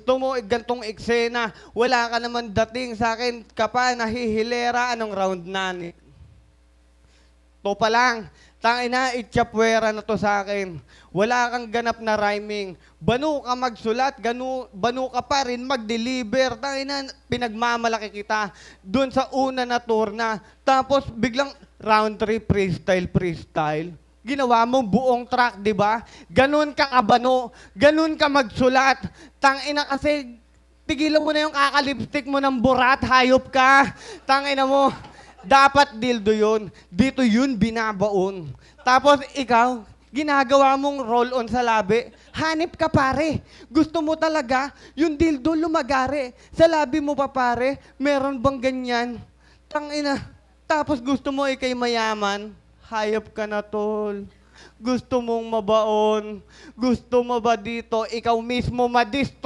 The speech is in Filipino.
Gusto mo gantong eksena. Wala ka naman dating sa akin ka pa, nahihilera. Anong round na? To pa lang. Tangina, itchapwera na to sa akin. Wala kang ganap na rhyming. Banu ka magsulat, banu ka pa rin mag-deliver. Tangina, pinagmamalaki kita doon sa una na tour na. Tapos biglang round 3 freestyle. Ginawa mo buong track, di ba? Ganun ka kabano, ganun ka magsulat. Tangina kasi, tigilan mo na yung kakalipstick mo ng burat, hayop ka. Tangina mo, dapat dildo yun. Dito yun binabaon. Tapos ikaw, ginagawa mong roll-on sa labi. Hanip ka pare. Gusto mo talaga yung dildo lumagari. Sa labi mo pa pare, meron bang ganyan? Tangina. Tapos gusto mo ikay mayaman. Hayop ka na, tol. Gusto mong mabaon. Gusto mo ba dito, ikaw mismo madistro